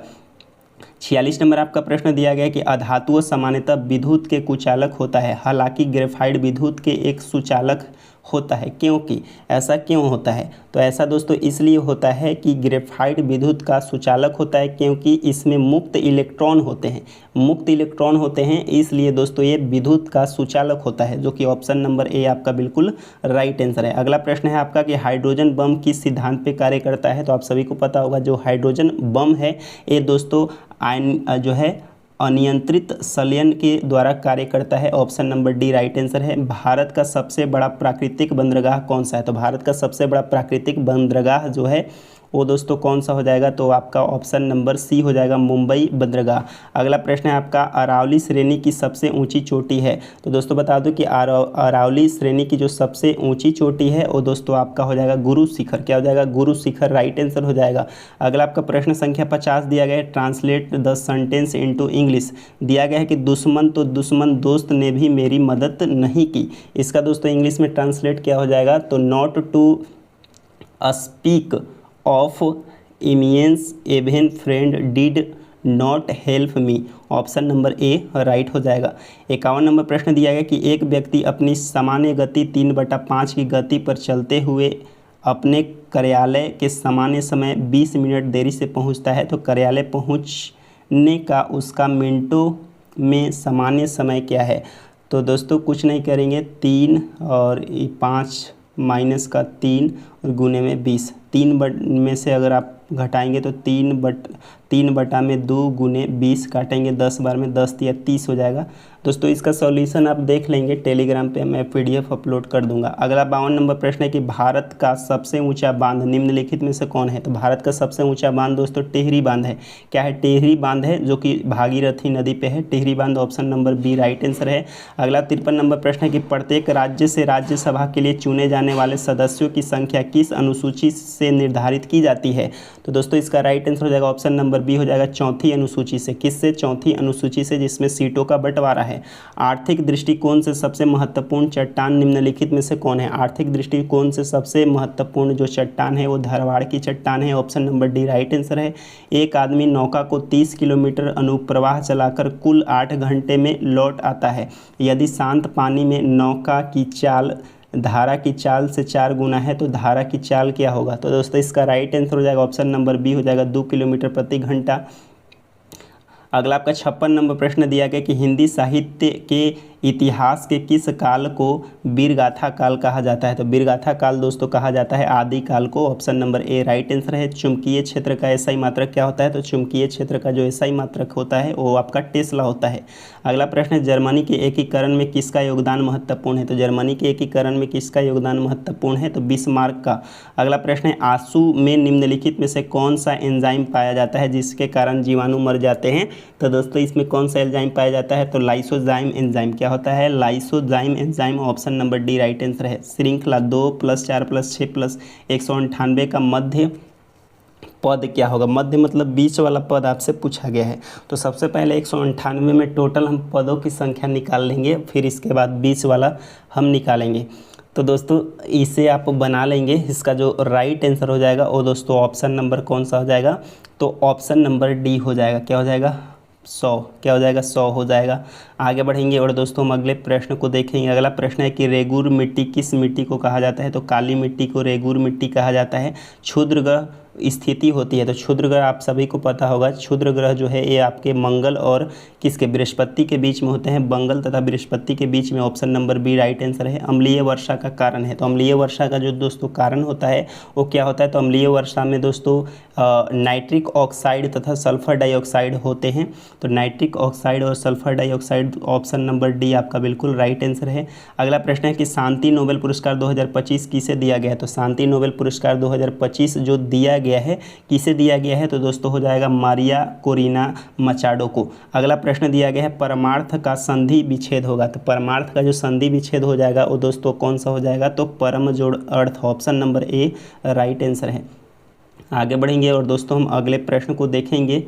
46 नंबर आपका प्रश्न दिया गया कि अधातु सामान्यतः विद्युत के कुचालक होता है, हालांकि ग्रेफाइट विद्युत के एक सुचालक होता है, क्योंकि ऐसा क्यों होता है। तो ऐसा दोस्तों इसलिए होता है कि ग्रेफाइट विद्युत का सुचालक होता है क्योंकि इसमें मुक्त इलेक्ट्रॉन होते हैं। मुक्त इलेक्ट्रॉन होते हैं इसलिए दोस्तों ये विद्युत का सुचालक होता है, जो कि ऑप्शन नंबर ए आपका बिल्कुल राइट आंसर है। अगला प्रश्न है आपका कि हाइड्रोजन बम किस सिद्धांत पे कार्य करता है। तो आप सभी को पता होगा जो हाइड्रोजन बम है ये दोस्तों आयन जो है अनियंत्रित संलयन के द्वारा कार्य करता है, option number D right answer है। भारत का सबसे बड़ा प्राकृतिक बंदरगाह कौन सा है। तो भारत का सबसे बड़ा प्राकृतिक बंदरगाह जो है वो दोस्तों कौन सा हो जाएगा, तो आपका ऑप्शन नंबर सी हो जाएगा, मुंबई बंदरगाह। अगला प्रश्न है आपका अरावली श्रेणी की सबसे ऊंची चोटी है। तो दोस्तों बता दो कि अरावली श्रेणी की जो सबसे ऊंची चोटी है वो दोस्तों आपका हो जाएगा गुरु शिखर। क्या हो जाएगा, गुरु शिखर राइट आंसर हो जाएगा। अगला आपका प्रश्न संख्या 50 दिया गया है, translate the sentence into English. दिया गया है कि दुश्मन तो दुश्मन दोस्त ने भी मेरी मदद नहीं की। इसका दोस्तों इंग्लिश में ट्रांसलेट क्या हो जाएगा, तो not to speak of enemies even friend did not help me, option number A right हो जाएगा। 51 नंबर प्रश्न दिया गया कि एक व्यक्ति अपनी सामान्य गति 3/5 की गति पर चलते हुए अपने कार्यालय के सामान्य समय 20 मिनट देरी से पहुंचता है, तो कार्यालय पहुंचने का उसका मिनटों में सामान्य समय क्या है। तो दोस्तों कुछ नहीं करेंगे, 3 और 5 माइनस का 3 और गुने में 20, 3 में से अगर आप घटाएंगे तो 3 बटा में 2 गुने 20 काटेंगे 10 बार में 10 या 30 हो जाएगा। दोस्तों इसका सॉल्यूशन आप देख लेंगे, टेलीग्राम पे मैं PDF अपलोड कर दूंगा। अगला 52 नंबर प्रश्न है कि भारत का सबसे ऊंचा बांध निम्नलिखित में से कौन है। तो भारत का सबसे ऊंचा बांध दोस्तों टिहरी बांध है। क्या है? टिहरी बांध है, जो कि भागीरथी नदी पे है। टिहरी बांध option number B right answer है। अगला 53 नंबर प्रश्न है कि प्रत्येक राज्य से राज्यसभा के लिए चुने जाने वाले सदस्यों की संख्या किस अनुसूची से निर्धारित की जाती है। तो दोस्तों इसका राइट आंसर हो जाएगा ऑप्शन नंबर बी हो जाएगा, चौथी अनुसूची से। किससे? चौथी अनुसूची से, जिसमें सीटों का बंटवारा है। आर्थिक दृष्टिकोण से सबसे महत्वपूर्ण चट्टान निम्नलिखित में से कौन है। आर्थिक दृष्टिकोण से सबसे महत्वपूर्ण जो चट्टान है वो धारवाड़ की चट्टान है। Option number D right answer है। एक आदमी नौका को 30 किलोमीटर अनुप्रवाह चलाकर कुल 8 घंटे में लौट आता है। यदि शांत पानी में नौका की चाल धारा की चाल से 4 गुना है तो धारा की चाल क्या होगा। तो दोस्तों इसका राइट आंसर हो जाएगा ऑप्शन नंबर बी हो जाएगा, 2 किलोमीटर प्रति घंटा। अगला आपका 56 नंबर प्रश्न दिया गया कि हिंदी साहित्य के इतिहास के किस काल को वीरगाथा काल कहा जाता है। तो वीरगाथा काल दोस्तों कहा जाता है आदि काल को। Option number A right answer है। चुंबकीय क्षेत्र का एसआई मात्रक क्या होता है। तो चुंबकीय क्षेत्र का जो एसआई मात्रक होता है वो आपका टेस्ला होता है। अगला प्रश्न है जर्मनी के एकीकरण में किसका योगदान महत्वपूर्ण है। तो जर्मनी के एकीकरण में किसका योगदान महत्वपूर्ण है। तो बिस्मार्क का। अगला प्रश्न है आंसू में निम्नलिखित में से कौन सा एंजाइम पाया जाता है जिसके कारण जीवाणु मर जाते हैं। तो दोस्तों इसमें कौन सा एंजाइम पाया जाता है। तो लाइसोजाइम एंजाइम। क्या होता है? Lysozyme enzyme. Option number D right answer है। श्रृंखला 2 + 4 + 6 + 198 का मध्य पद क्या होगा। मध्य मतलब बीच वाला पद आपसे पूछा गया है। तो सबसे पहले 198 में टोटल हम पदों की संख्या निकाल लेंगे, फिर इसके बाद बीच वाला हम निकालेंगे। तो दोस्तों इसे आप बना लेंगे। इसका जो राइट आंसर हो जाएगा वो दोस्तों ऑप्शन नंबर कौन सा हो जाएगा। तो ऑप्शन नंबर डी हो जाएगा। क्या हो जाएगा? 100। क्या हो जाएगा? 100 हो जाएगा। आगे बढ़ेंगे और दोस्तों हम अगले प्रश्न को देखेंगे। अगला प्रश्न है कि रेगुर मिट्टी किस मिट्टी को कहा जाता है। तो काली मिट्टी को रेगुर मिट्टी कहा जाता है। क्षुद्र ग्रह स्थिति होती है। तो क्षुद्र ग्रह आप सभी को पता होगा। क्षुद्र ग्रह जो है ये आपके मंगल और किसके, बृहस्पति के बीच में होते हैं। मंगल तथा बृहस्पति के बीच में। Option number B right answer है। अम्लीय वर्षा का कारण है। तो अम्लीय वर्षा का जो दोस्तों कारण होता है वो क्या होता है। तो अम्लीय वर्षा में दोस्तों नाइट्रिक ऑक्साइड तथा सल्फर डाइऑक्साइड होते हैं। तो नाइट्रिक ऑक्साइड और sulphur dioxide. Option number D आपका बिल्कुल राइट आंसर है। अगला प्रश्न है कि शांति नोबेल पुरस्कार 2025 किसे दिया गया है। तो शांति नोबेल पुरस्कार 2025 जो दिया गया है किसे दिया गया है। तो दोस्तों हो जाएगा मारिया कोरिना मचाडो को। अगला प्रश्न दिया गया है परमार्थ का संधि विच्छेद होगा। तो परमार्थ का जो संधि विच्छेद हो जाएगा वो दोस्तों कौन सा हो जाएगा। तो परम जोड़ अर्थ। Option number A right answer है। आगे बढ़ेंगे और दोस्तों हम अगले प्रश्न को देखेंगे।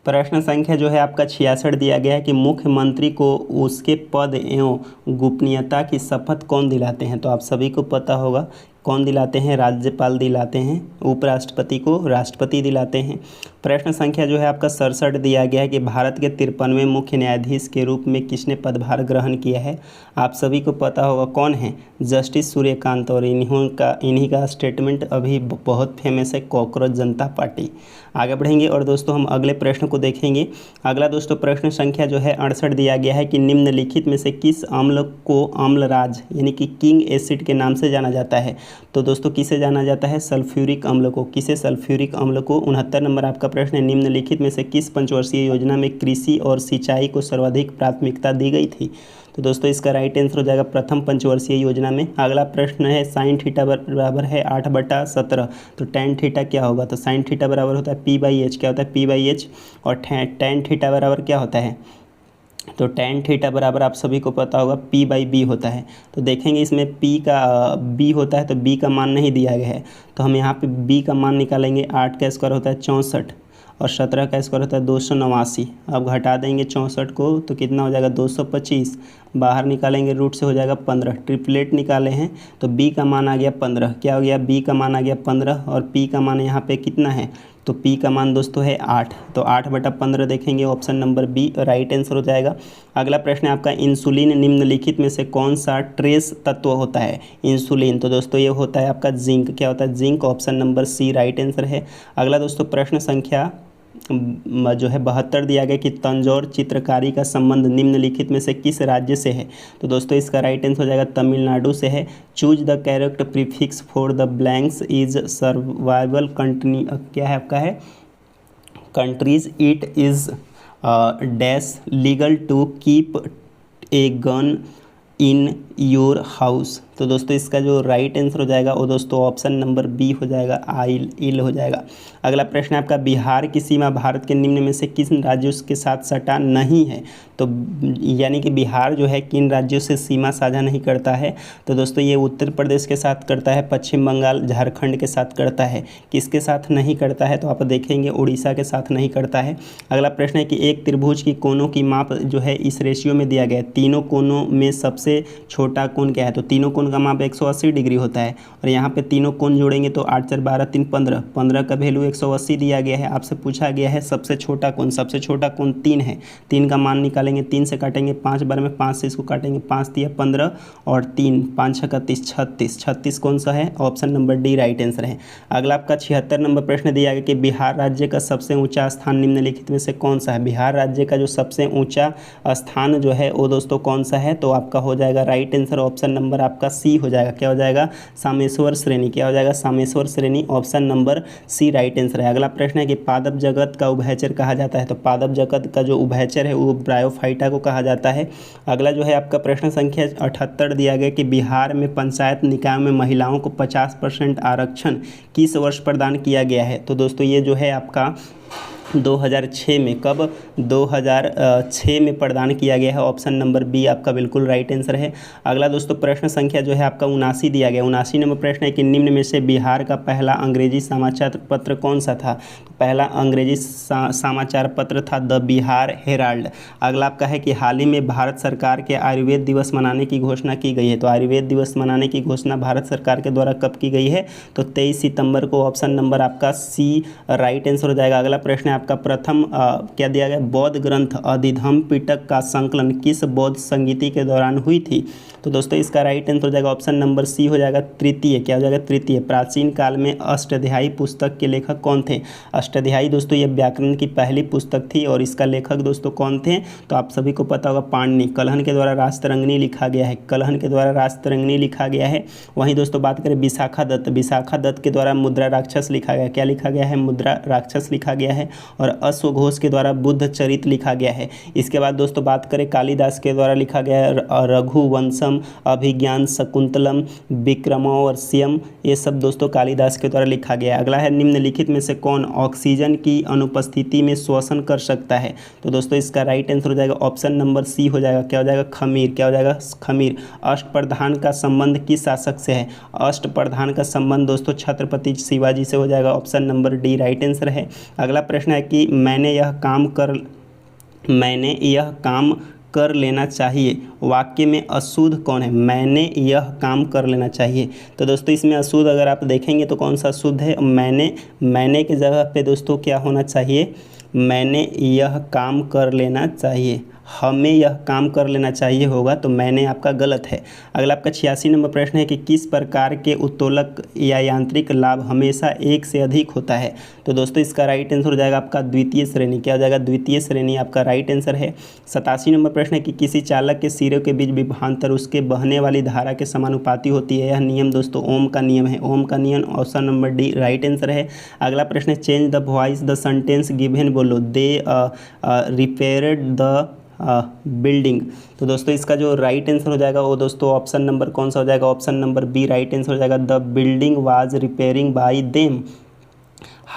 प्रश्न संख्या जो है आपका 66 दिया गया है कि मुख्यमंत्री को उसके पद एवं गोपनीयता की शपथ कौन दिलाते हैं। तो आप सभी को पता होगा कौन दिलाते हैं। राज्यपाल दिलाते हैं। उपराष्ट्रपति को राष्ट्रपति दिलाते हैं। प्रश्न संख्या जो है आपका 67 दिया गया है कि भारत के 53वें मुख्य न्यायाधीश के रूप में किसने पदभार ग्रहण किया है। आप सभी को पता होगा कौन है, जस्टिस सूर्यकांत। और इन्हीं का स्टेटमेंट अभी बहुत फेमस है, कॉकरोच जनता पार्टी। आगे बढ़ेंगे और दोस्तों हम अगले प्रश्न को देखेंगे। अगला दोस्तों प्रश्न संख्या जो है 68 दिया गया है कि निम्नलिखित में से किस अम्ल को अम्लराज यानी कि किंग एसिड के नाम से जाना जाता है। तो दोस्तों किसे जाना जाता है। सल्फ्यूरिक अम्ल को। किसे? सल्फ्यूरिक अम्ल को। 69 नंबर आपका प्रश्न है निम्नलिखित में से किस पंचवर्षीय योजना में कृषि और सिंचाई को सर्वाधिक प्राथमिकता दी गई थी। तो दोस्तों इसका राइट आंसर हो जाएगा प्रथम पंचवर्षीय योजना में। अगला प्रश्न है साइन थीटा बराबर है 8/17। तो टेन थीटा क्या होगा। तो साइन थीटा बराबर होता है p/h। क्या होता है? p/h। और टेन थीटा बराबर क्या होता है। तो टेन थीटा बराबर आप सभी को पता होगा p/b होता है। तो देखेंगे इसमें p का b होता है तो b का मान नहीं दिया गया है। तो हम यहाँ पे b का मान निकालेंगे। 8 का स्क्वायर होता है 64 और 17 का स्क्वायर होता है 289। अब घटा देंगे 64 को तो कितना हो जाएगा 225। बाहर निकालेंगे रूट से हो जाएगा 15। ट्रिपलेट निकाले हैं तो b का मान आ गया 15। क्या हो गया? b का मान आ गया 15 और p का मान यहाँ पे कितना है। तो p का मान दोस्तों है 8। तो 8/15 देखेंगे। Option number B right answer हो जाएगा। अगला प्रश्न है आपका इंसुलिन निम्नलिखित में से कौन सा ट्रेस तत्व होता है। इंसुलिन तो दोस्तों ये होता है आपका जिंक। क्या होता है? Zinc. Option number C right answer है। अगला दोस्तों प्रश्न संख्या जो है 72 दिया गया कि तंजौर चित्रकारी का संबंध निम्नलिखित में से किस राज्य से है। तो दोस्तों इसका राइट आंसर हो जाएगा तमिलनाडु से है। Choose the correct prefix for the blanks is survival country. क्या है आपका है countries it is dash legal to keep a gun in your house. तो दोस्तों इसका जो राइट आंसर हो जाएगा वो दोस्तों ऑप्शन नंबर बी हो जाएगा, इल हो जाएगा। अगला प्रश्न है आपका, बिहार की सीमा भारत के निम्न में से किस राज्यों के साथ सटा नहीं है। तो यानी कि बिहार जो है किन राज्यों से सीमा साझा नहीं करता है। तो दोस्तों ये उत्तर प्रदेश के साथ करता है, पश्चिम बंगाल झारखंड के साथ करता है। किसके साथ नहीं करता है तो आप देखेंगे उड़ीसा के साथ नहीं करता है। अगला प्रश्न है कि एक त्रिभुज की कोनों की माप जो है इस रेशियो में दिया गया है, तीनों कोनों में सबसे छोटा कोण क्या है। तो तीनों कोण का माप 180 डिग्री होता है और यहाँ पे तीनों कोण जोड़ेंगे तो 8 4 12 3 15, 15 का वैल्यू 180 दिया गया है। आपसे पूछा गया है सबसे छोटा कोण, सबसे छोटा कोण 3 है, 3 का मान निकालेंगे, 3 से काटेंगे 5 बार में, 5 से इसको काटेंगे, 5 दिया 15 और 3 5 6 31 36, 36 कौन सा है, option number D right answer है। अगला आपका 76 नंबर प्रश्न दिया गया कि बिहार राज्य का सबसे ऊँचा स्थान निम्नलिखित में से कौन सा है। बिहार राज्य का जो सबसे ऊँचा स्थान जो है वो दोस्तों कौन सा है, तो आपका हो जाएगा राइट आंसर ऑप्शन नंबर आपका सी हो जाएगा। क्या हो जाएगा, सामेश्वर श्रेणी। क्या हो जाएगा, सामेश्वर श्रेणी, option number C right answer है। अगला प्रश्न है कि पादप जगत का उभयचर कहा जाता है। तो पादप जगत का जो उभयचर है वो ब्रायोफाइटा को कहा जाता है। अगला जो है आपका प्रश्न संख्या 78 दिया गया कि बिहार में पंचायत निकाय में महिलाओं को 50% आरक्षण किस वर्ष प्रदान किया गया है। तो दोस्तों ये जो है आपका 2006 में, कब, 2006 में प्रदान किया गया है। ऑप्शन नंबर बी आपका बिल्कुल राइट आंसर है। अगला दोस्तों प्रश्न संख्या जो है आपका 79 दिया गया। 79 नंबर प्रश्न है कि निम्न में से बिहार का पहला अंग्रेजी समाचार पत्र कौन सा था। तो पहला अंग्रेजी समाचार पत्र था द बिहार हेराल्ड। अगला आपका है कि हाल ही में भारत सरकार के आयुर्वेद दिवस मनाने की घोषणा की गई है। तो आयुर्वेद दिवस मनाने की घोषणा भारत सरकार के द्वारा कब की गई है, तो 23 सितंबर को, ऑप्शन नंबर आपका सी राइट आंसर हो जाएगा। अगला प्रश्न आपका प्रथम क्या दिया गया, बौद्ध ग्रंथ अधिधम्म पिटक का संकलन किस बौद्ध संगीति के दौरान हुई थी। तो दोस्तों इसका राइट आंसर हो जाएगा ऑप्शन नंबर सी हो जाएगा, तृतीय। क्या हो जाएगा, तृतीय। प्राचीन काल में अष्टाध्यायी पुस्तक के लेखक कौन थे। अष्टाध्यायी दोस्तों ये व्याकरण की पहली पुस्तक थी और इसका लेखक दोस्तों कौन थे, तो आप सभी को पता होगा पाणिनि। कलहन के द्वारा राजतरंगिणी लिखा गया है, कलहन के द्वारा राजतरंगिणी लिखा गया है। वहीं दोस्तों बात करें विशाखा दत्त, विशाखा दत्त के द्वारा मुद्रा राक्षस लिखा गया। क्या लिखा गया है, मुद्रा राक्षस लिखा गया है। और अश्वघोष के द्वारा बुद्ध चरित लिखा गया है। इसके बाद दोस्तों बात करें कालिदास के द्वारा लिखा गया है रघुवंशम, अभिज्ञान शकुंतलम, विक्रमोर्वशीयम, ये सब दोस्तों कालिदास के द्वारा लिखा गया है। अगला है निम्नलिखित में से कौन ऑक्सीजन की अनुपस्थिति में श्वसन कर सकता है। तो दोस्तों इसका राइट आंसर हो जाएगा ऑप्शन नंबर सी हो जाएगा। क्या हो जाएगा, खमीर। क्या हो जाएगा, खमीर। अष्टप्रधान का संबंध किस शासक से है। अष्टप्रधान का संबंध दोस्तों छत्रपति शिवाजी से हो जाएगा। Option number D right answer है। अगला प्रश्न है कि मैंने यह काम कर लेना चाहिए वाक्य में अशुद्ध कौन है। मैंने यह काम कर लेना चाहिए। तो दोस्तों इसमें अशुद्ध अगर आप देखेंगे तो कौन सा शुद्ध है, मैंने की जगह पे दोस्तों क्या होना चाहिए, मैंने यह काम कर लेना चाहिए। हमें यह काम कर लेना चाहिए होगा, तो मैंने आपका गलत है। अगला आपका 86 नंबर प्रश्न है कि किस प्रकार के उत्तोलक या यांत्रिक लाभ हमेशा एक से अधिक होता है। तो दोस्तों इसका राइट आंसर हो जाएगा आपका द्वितीय श्रेणी। क्या हो जाएगा, द्वितीय श्रेणी आपका राइट आंसर है। 87 नंबर प्रश्न है कि किसी चालक के सिरों के बीच विभवांतर उसके बहने वाली धारा के समानुपाती होती है। यह नियम दोस्तों ओम का नियम है। ओम का नियम option number D right answer है। अगला प्रश्न है change the voice the sentence given बोलो, दे रिपेयर्ड द बिल्डिंग। तो दोस्तों इसका जो राइट आंसर हो जाएगा वो दोस्तों ऑप्शन नंबर कौन सा हो जाएगा, option number B right answer हो जाएगा, the building was repairing by them.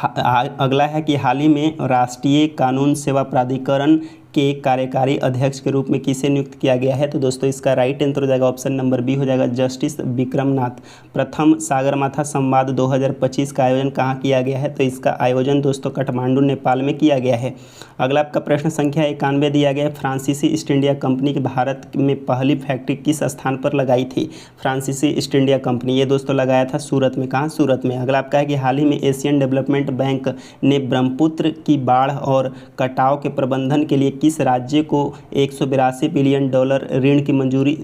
अगला है कि हाल ही में राष्ट्रीय कानून सेवा प्राधिकरण के कार्यकारी अध्यक्ष के रूप में किसे नियुक्त किया गया है। तो दोस्तों इसका राइट आंसर हो जाएगा ऑप्शन नंबर बी हो जाएगा, जस्टिस विक्रमनाथ। प्रथम सागरमाथा संवाद 2025 का आयोजन कहाँ किया गया है। तो इसका आयोजन दोस्तों काठमांडू नेपाल में किया गया है। अगला आपका प्रश्न संख्या 91 दिया गया है, फ्रांसीसी ईस्ट इंडिया कंपनी की भारत में पहली फैक्ट्री किस स्थान पर लगाई थी। फ्रांसीसी ईस्ट इंडिया कंपनी ये दोस्तों लगाया था सूरत में। कहाँ, सूरत में। अगला आपका है कि हाल ही में एशियन डेवलपमेंट बैंक ने ब्रह्मपुत्र की बाढ़ और कटाव के प्रबंधन के लिए किस राज्य को 182 बिलियन डॉलर ऋण की मंजूरी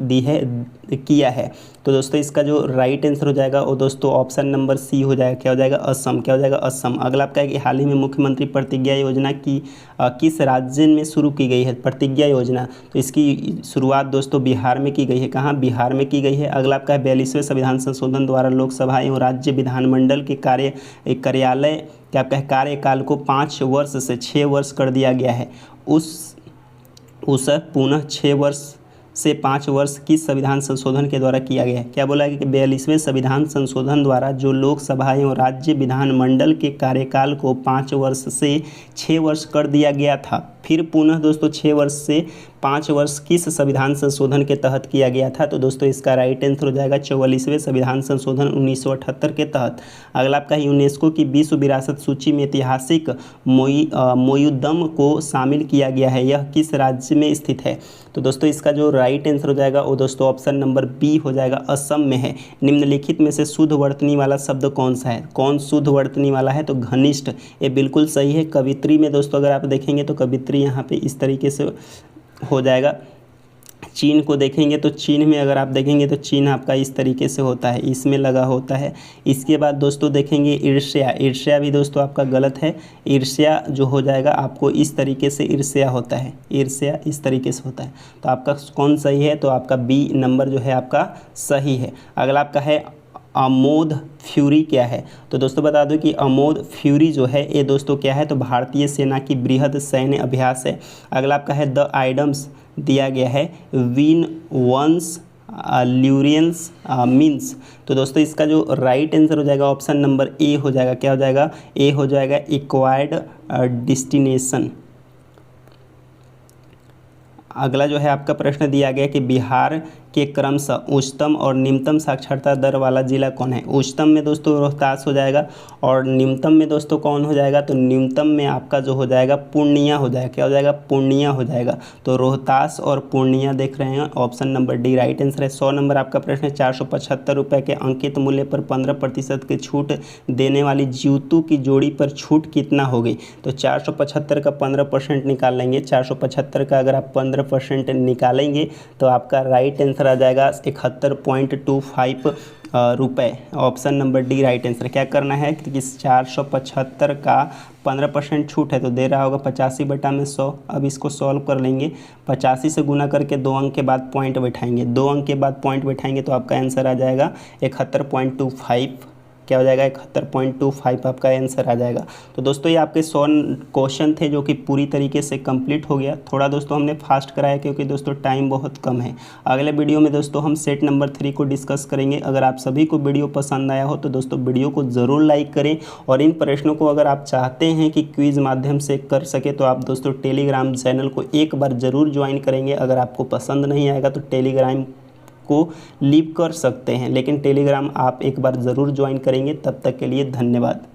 किया है। तो दोस्तों इसका जो राइट आंसर हो जाएगा वो दोस्तों ऑप्शन नंबर सी हो जाएगा। क्या हो जाएगा, असम। क्या हो जाएगा, असम। अगला आपका है कि हाल ही में मुख्यमंत्री प्रतिज्ञा योजना की किस राज्य में शुरू की गई है। प्रतिज्ञा योजना तो इसकी शुरुआत दोस्तों बिहार में की गई है। कहाँ, बिहार में की गई है। अगला आपका है 42वें संविधान संशोधन द्वारा लोकसभा एवं राज्य विधानमंडल के कार्यालय क्या आपका है कार्यकाल को 5 वर्ष से 6 वर्ष कर दिया गया है। उस पुनः 6 वर्ष से 5 वर्ष किस संविधान संशोधन के द्वारा किया गया है। क्या बोला है कि 42वें संविधान संशोधन द्वारा जो लोकसभा एवं राज्य विधानमंडल के कार्यकाल को 5 वर्ष से 6 वर्ष कर दिया गया था, फिर पुनः दोस्तों 6 वर्ष से 5 वर्ष किस संविधान संशोधन के तहत किया गया था। तो दोस्तों इसका राइट आंसर हो जाएगा 44वें संविधान संशोधन 1978 के तहत। अगला आपका यूनेस्को की विश्व विरासत सूची में ऐतिहासिक मोयुद्दम को शामिल किया गया है, यह किस राज्य में स्थित है। तो दोस्तों इसका जो राइट आंसर हो जाएगा वो दोस्तों ऑप्शन नंबर बी हो जाएगा, असम में है। निम्नलिखित में से शुद्ध वर्तनी वाला शब्द कौन सा है। कौन शुद्ध वर्तनी वाला है, तो घनिष्ठ, ये बिल्कुल सही है। कवित्री में दोस्तों अगर आप देखेंगे तो कवित्री यहाँ पे इस तरीके से हो जाएगा। चीन को देखेंगे तो चीन में अगर आप देखेंगे तो चीन आपका इस तरीके से होता है, इसमें लगा होता है। इसके बाद दोस्तों देखेंगे ईर्ष्या, ईर्ष्या भी दोस्तों आपका गलत है। ईर्ष्या जो हो जाएगा आपको इस तरीके से ईर्ष्या होता है, ईर्ष्या इस तरीके से होता है। तो आपका कौन सही है, तो आपका बी नंबर जो है आपका सही है। अगला आपका है अमोद फ्यूरी क्या है। तो दोस्तों बता दो कि अमोद फ्यूरी जो है ये दोस्तों क्या है, तो भारतीय सेना की बृहद सैन्य अभ्यास है। अगला आपका है द आइडम्स दिया गया है विन वंस ल्यूरियंस मीन्स। तो दोस्तों इसका जो राइट आंसर हो जाएगा ऑप्शन नंबर ए हो जाएगा। क्या हो जाएगा, ए हो जाएगा एक्वायर्ड डेस्टिनेशन। अगला जो है आपका प्रश्न दिया गया कि बिहार के क्रमशः उच्चतम और निम्नतम साक्षरता दर वाला जिला कौन है। उच्चतम में दोस्तों रोहतास हो जाएगा और निम्नतम में दोस्तों कौन हो जाएगा, तो निम्नतम में आपका जो हो जाएगा पूर्णिया हो जाएगा। क्या हो जाएगा, पूर्णिया हो जाएगा। तो रोहतास और पूर्णिया देख रहे हैं, option number D right answer है। 100 नंबर आपका प्रश्न है 475 रुपये के अंकित मूल्य पर 15% की छूट देने वाली जूतों की जोड़ी पर छूट कितना होगी। तो 475 का 15% निकाल लेंगे। 475 का अगर आप 15% निकालेंगे तो आपका राइट आंसर आ जाएगा 71.25 रुपये। Option number D right answer. क्या करना है कि 475 का 15% छूट है तो दे रहा होगा 85/100। अब इसको सॉल्व कर लेंगे, 85 से गुना करके 2 अंक के बाद पॉइंट बैठाएंगे, 2 अंक के बाद पॉइंट बैठाएंगे तो आपका आंसर आ जाएगा 71.25। क्या हो जाएगा, 71.25 आपका आंसर आ जाएगा। तो दोस्तों ये आपके 100 क्वेश्चन थे जो कि पूरी तरीके से कंप्लीट हो गया। थोड़ा दोस्तों हमने फास्ट कराया क्योंकि दोस्तों टाइम बहुत कम है। अगले वीडियो में दोस्तों हम सेट नंबर 3 को डिस्कस करेंगे। अगर आप सभी को वीडियो पसंद आया हो तो दोस्तों वीडियो को ज़रूर लाइक करें और इन प्रश्नों को अगर आप चाहते हैं कि क्विज़ माध्यम से कर सके तो आप दोस्तों टेलीग्राम चैनल को एक बार ज़रूर ज्वाइन करेंगे। अगर आपको पसंद नहीं आएगा तो टेलीग्राम को लीव कर सकते हैं, लेकिन टेलीग्राम आप एक बार ज़रूर ज्वाइन करेंगे। तब तक के लिए धन्यवाद।